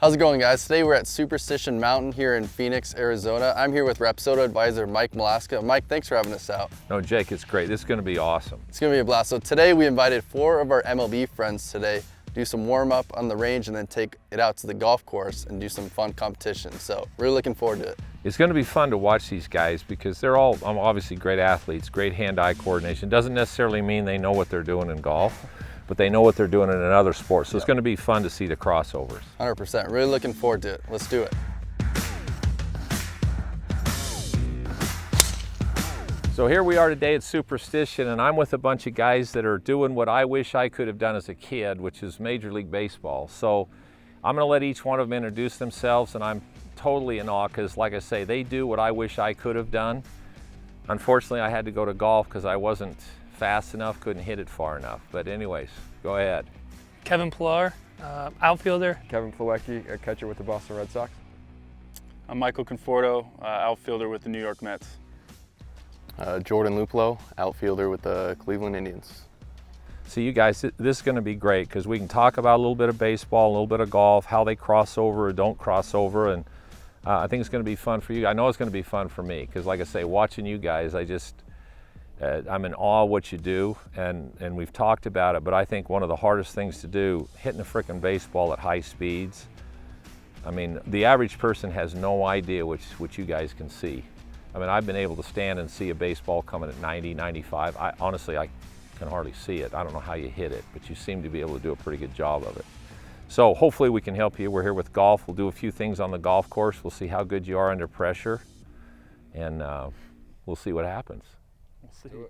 How's it going, guys? Today we're at Superstition Mountain here in Phoenix, Arizona. I'm here with Rapsodo advisor Mike Malaksa. Mike, thanks for having us out. No, Jake, it's great. This is going to be awesome. It's going to be a blast. So today we invited 4 of our MLB friends today, do some warm up on the range and then take it out to the golf course and do some fun competitions. So really looking forward to it. It's going to be fun to watch these guys because they're all obviously great athletes, great hand-eye coordination. Doesn't necessarily mean they know what they're doing in golf, but they know what they're doing in another sport. So it's going to be fun to see the crossovers. 100%. Really looking forward to it. Let's do it. So here we are today at Superstition, and I'm with a bunch of guys that are doing what I wish I could have done as a kid, which is Major League Baseball. So I'm going to let each one of them introduce themselves, and I'm totally in awe because, like I say, they do what I wish I could have done. Unfortunately, I had to go to golf because I wasn't fast enough, couldn't hit it far enough. But anyways, go ahead. Kevin Pillar, outfielder. Kevin Plawecki, a catcher with the Boston Red Sox. I'm Michael Conforto, outfielder with the New York Mets. Jordon Luplow, outfielder with the Cleveland Indians. So you guys, this is going to be great because we can talk about a little bit of baseball, a little bit of golf, how they cross over or don't cross over, and I think it's going to be fun for you. I know it's going to be fun for me because, like I say, watching you guys, I'm in awe of what you do, and we've talked about it, but I think one of the hardest things to do, hitting a frickin' baseball at high speeds. I mean, the average person has no idea what you guys can see. I mean, I've been able to stand and see a baseball coming at 90, 95. Honestly, I can hardly see it. I don't know how you hit it, but you seem to be able to do a pretty good job of it. So hopefully we can help you. We're here with golf. We'll do a few things on the golf course. We'll see how good you are under pressure, and we'll see what happens.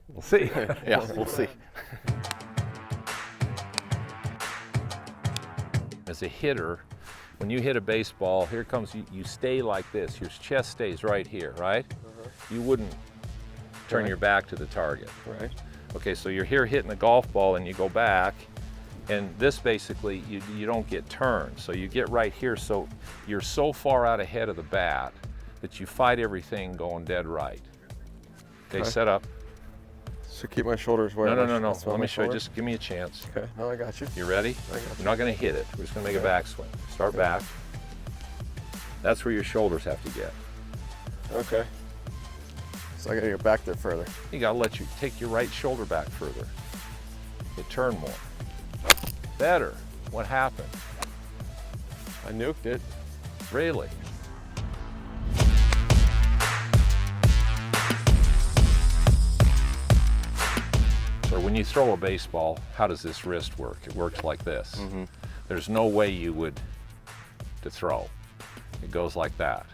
We'll see. Yeah, we'll see. As a hitter, when you hit a baseball, here comes, you stay like this. Your chest stays right here, right? You wouldn't turn your back to the target. Right. Okay, so you're here hitting the golf ball and you go back, and this basically, you don't get turned. So you get right here, so you're so far out ahead of the bat that you fight everything going dead right. Okay, set up. So keep my shoulders where No. that's Let me show you. forward. Just give me a chance. Okay, no, I got you. You ready? I got you. We're not going to hit it. We're just going to make a backswing. Start back. That's where your shoulders have to get. Okay. So I gotta get back there further. You got to let you take your right shoulder back further. You turn more. Better. What happened? I nuked it. Really? So when you throw a baseball, how does this wrist work? It works like this. There's no way you would to throw. It goes like that.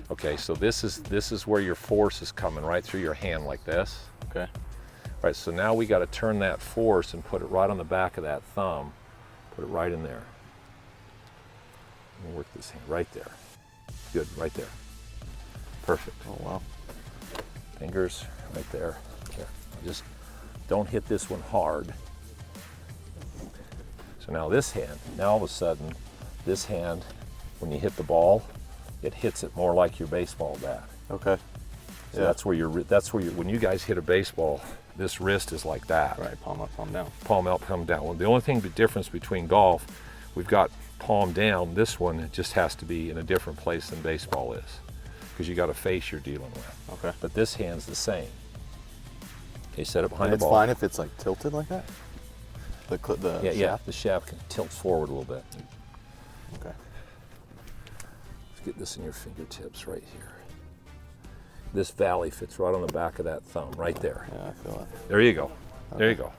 Okay, so this is where your force is coming right through your hand like this. Okay. All right, so now we got to turn that force and put it right on the back of that thumb. Put it right in there. And work this hand right there. Good, right there. Perfect. Oh, wow. Fingers right there. There. Just don't hit this one hard. So now this hand, now all of a sudden, this hand, when you hit the ball, it hits it more like your baseball bat. Okay. So that's where when you guys hit a baseball, this wrist is like that. Right, palm up, palm down. Palm up, palm down. Well, the only thing, the difference between golf, we've got palm down. This one, it just has to be in a different place than baseball is, because you got a face you're dealing with. Okay. But this hand's the same. Okay, set it behind And the it's ball. fine if it's like tilted like that? The Yeah, the shaft can tilt forward a little bit. Okay. Let's get this in your fingertips right here. This valley fits right on the back of that thumb, right there. Yeah, I feel it. There you go. There you go.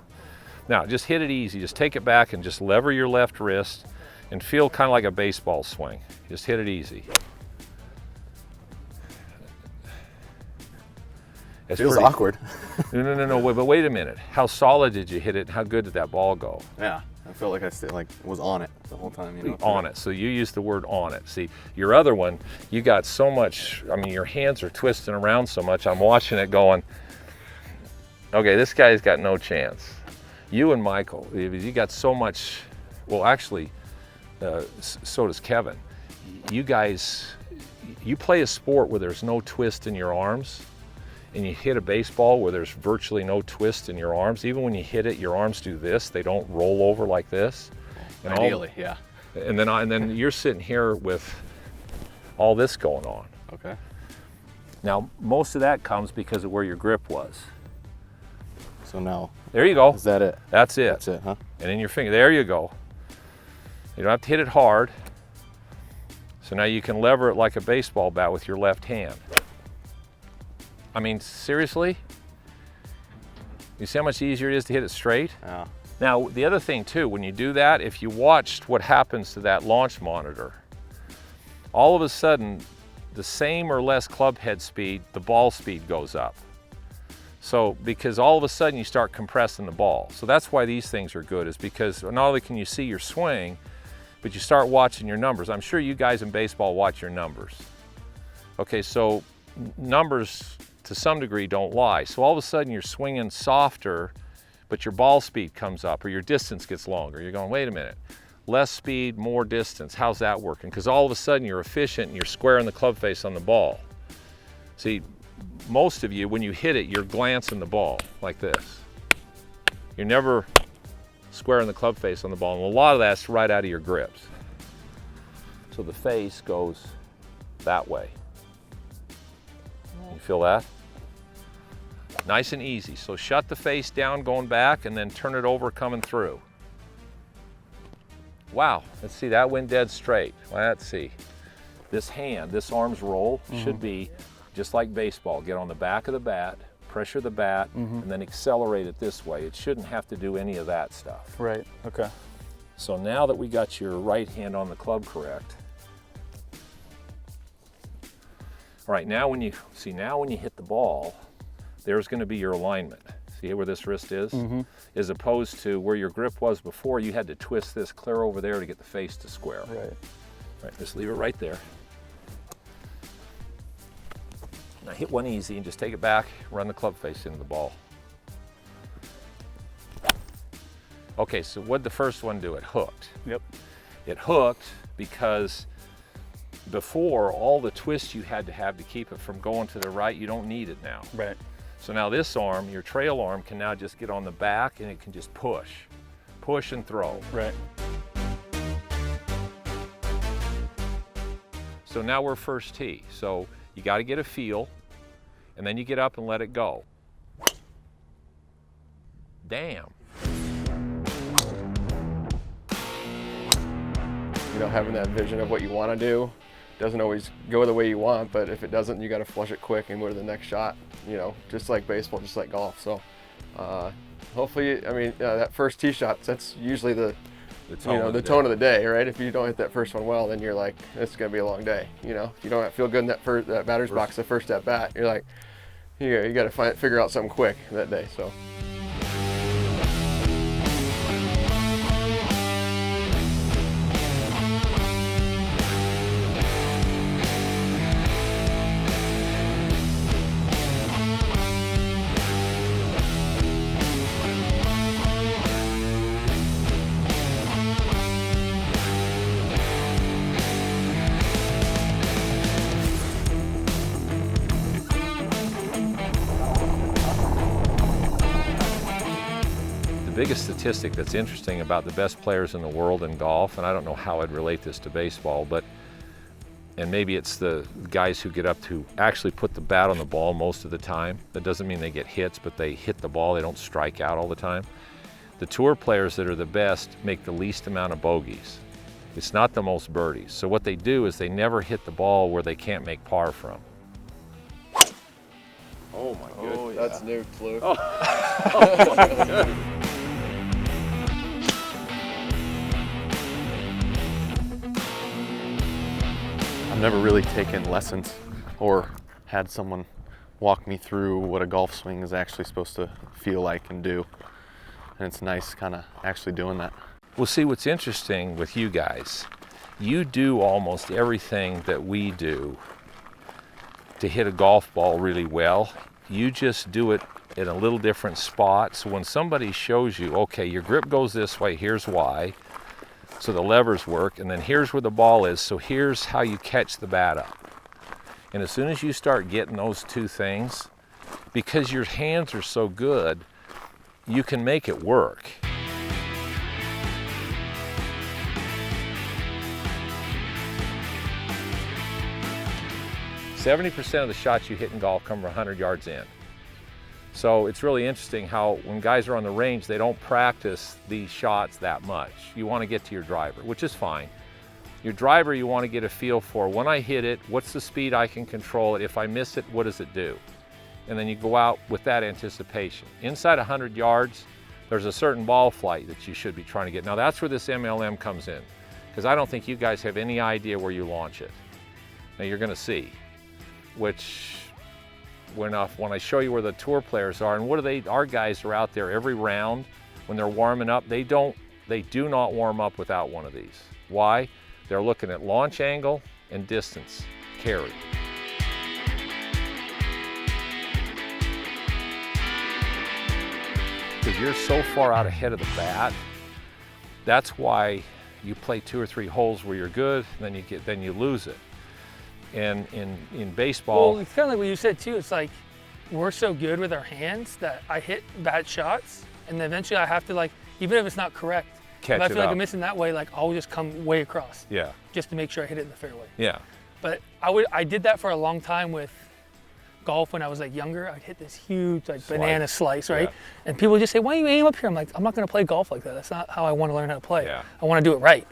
Now, just hit it easy. Just take it back and just lever your left wrist and feel kind of like a baseball swing. Just hit it easy. It's Feels pretty awkward. No. Wait a minute. How solid did you hit it? How good did that ball go? Yeah, I felt like I still was on it the whole time. You know, On it. So you used the word on it. See, your other one, you got so much, I mean, your hands are twisting around so much. I'm watching it going, okay, this guy's got no chance. You and Michael, you got so much, well, actually, so does Kevin. You guys, you play a sport where there's no twist in your arms, and you hit a baseball where there's virtually no twist in your arms. Even when you hit it, your arms do this. They don't roll over like this. And ideally, yeah. And then you're sitting here with all this going on. Okay. Now, most of that comes because of where your grip was. So now, There you go. is that it? That's it. That's it, huh? And in your finger, there you go. You don't have to hit it hard. So now you can lever it like a baseball bat with your left hand. I mean, seriously? You see how much easier it is to hit it straight? Yeah. Now, the other thing too, when you do that, if you watched what happens to that launch monitor, all of a sudden, the same or less club head speed, the ball speed goes up. So, because all of a sudden you start compressing the ball. So that's why these things are good, is because not only can you see your swing, but you start watching your numbers. I'm sure you guys in baseball watch your numbers. Okay, so numbers to some degree don't lie. So all of a sudden you're swinging softer, but your ball speed comes up or your distance gets longer. You're going, wait a minute, less speed, more distance. How's that working? Because all of a sudden you're efficient and you're squaring the club face on the ball. See, most of you, when you hit it, you're glancing the ball like this. You're never squaring the club face on the ball, and a lot of that's right out of your grips. So the face goes that way. You feel that? Nice and easy. So shut the face down going back and then turn it over coming through. Wow, let's see, that went dead straight. Let's see. This hand, this arm's roll should be just like baseball. Get on the back of the bat, pressure the bat, and then accelerate it this way. It shouldn't have to do any of that stuff. Right, okay. So now that we got your right hand on the club correct, all right, now when you hit the ball, there's going to be your alignment. See where this wrist is? As opposed to where your grip was before, you had to twist this clear over there to get the face to square. Right. Right, just leave it right there. Now hit one easy and just take it back, run the club face into the ball. Okay, so what'd the first one do? It hooked. Yep. It hooked because before, all the twist you had to have to keep it from going to the right, you don't need it now. Right. So now this arm, your trail arm, can now just get on the back and it can just push and throw. Right. So now we're first tee. So you got to get a feel, and then you get up and let it go. Damn. You know, having that vision of what you want to do doesn't always go the way you want, but if it doesn't, you got to flush it quick and go to the next shot, you know, just like baseball, just like golf. So hopefully, I mean, that first tee shot, that's usually the tone of the day, right? If you don't hit that first one well, then you're like, it's going to be a long day, you know? If you don't feel good in that batter's box, the first at bat, you're like, you got to figure out something quick that day, so. The biggest statistic that's interesting about the best players in the world in golf, and I don't know how I'd relate this to baseball, and maybe it's the guys who get up to actually put the bat on the ball most of the time. That doesn't mean they get hits, but they hit the ball, they don't strike out all the time. The tour players that are the best make the least amount of bogeys. It's not the most birdies. So what they do is they never hit the ball where they can't make par from. Oh my goodness. Oh, yeah. That's new, Luke. I've never really taken lessons or had someone walk me through what a golf swing is actually supposed to feel like and do. And it's nice kind of actually doing that. Well, see, what's interesting with you guys, you do almost everything that we do to hit a golf ball really well. You just do it in a little different spot. So when somebody shows you, okay, your grip goes this way, here's why. So the levers work, and then here's where the ball is, so here's how you catch the bat up. And as soon as you start getting those two things, because your hands are so good, you can make it work. 70% of the shots you hit in golf come from 100 yards in. So it's really interesting how when guys are on the range, they don't practice these shots that much. You want to get to your driver, which is fine. Your driver, you want to get a feel for, when I hit it, what's the speed I can control it? If I miss it, what does it do? And then you go out with that anticipation. Inside 100 yards, there's a certain ball flight that you should be trying to get. Now that's where this MLM comes in, because I don't think you guys have any idea where you launch it. Now you're going to see, which when I show you where the tour players are, and what do they, our guys are out there every round when they're warming up, they do not warm up without one of these. Why? They're looking at launch angle and distance carry. Because you're so far out ahead of the bat, that's why you play 2 or 3 holes where you're good, and then you lose it. And in baseball, well, it's kind of like what you said too. It's like we're so good with our hands that I hit bad shots, and then eventually I have to, like, even if it's not correct, catch if I feel it like up. I'm missing that way, like I'll just come way across. Yeah. Just to make sure I hit it in the fairway. Yeah. But I did that for a long time with golf when I was like younger. I'd hit this huge like banana slice, right? Yeah. And people would just say, "Why don't you aim up here?" I'm like, I'm not going to play golf like that. That's not how I want to learn how to play. Yeah. I want to do it right.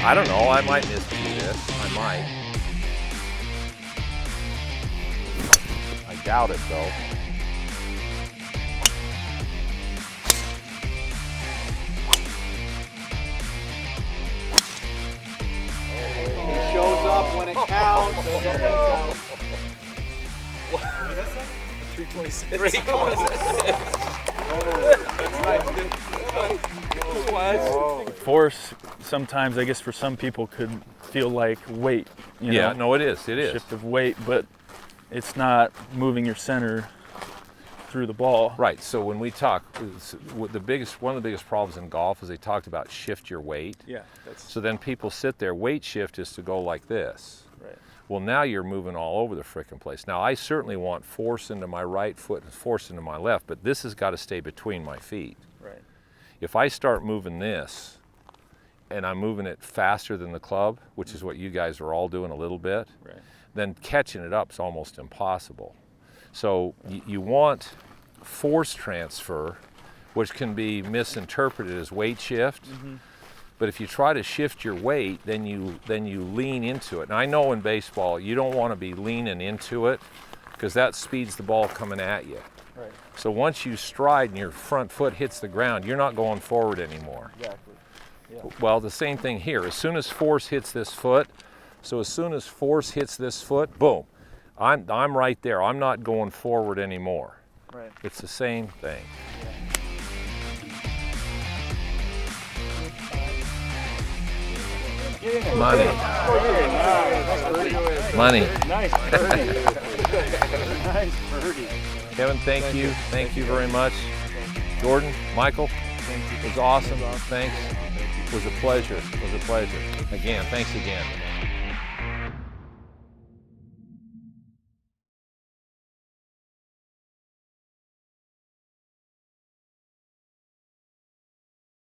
I don't know, I might miscue this. I might. I doubt it though. He shows up when it counts. 326. Force sometimes, I guess, for some people could feel like weight. You Yeah, know? no, it is. It is. Shift of weight, but it's not moving your center through the ball. Right. So when we talk, one of the biggest problems in golf is they talked about shift your weight. Yeah, that's So then people sit there. Weight shift is to go like this. right. Well, now you're moving all over the frickin' place. Now I certainly want force into my right foot and force into my left, but this has got to stay between my feet. Right. If I start moving this, and I'm moving it faster than the club, which is what you guys are all doing a little bit, Right. then catching it up is almost impossible. So you want force transfer, which can be misinterpreted as weight shift. But if you try to shift your weight, then you lean into it. And I know in baseball you don't want to be leaning into it because that speeds the ball coming at you. Right. So once you stride and your front foot hits the ground, you're not going forward anymore. Exactly. Well, the same thing here. As soon as force hits this foot, boom, I'm right there. I'm not going forward anymore. Right. It's the same thing. Money. Money. Nice birdie. Nice birdie. Kevin, thank you. Thank you very much. Jordan, Michael, it was awesome. Thanks. It was a pleasure. It was a pleasure. Again, thanks again.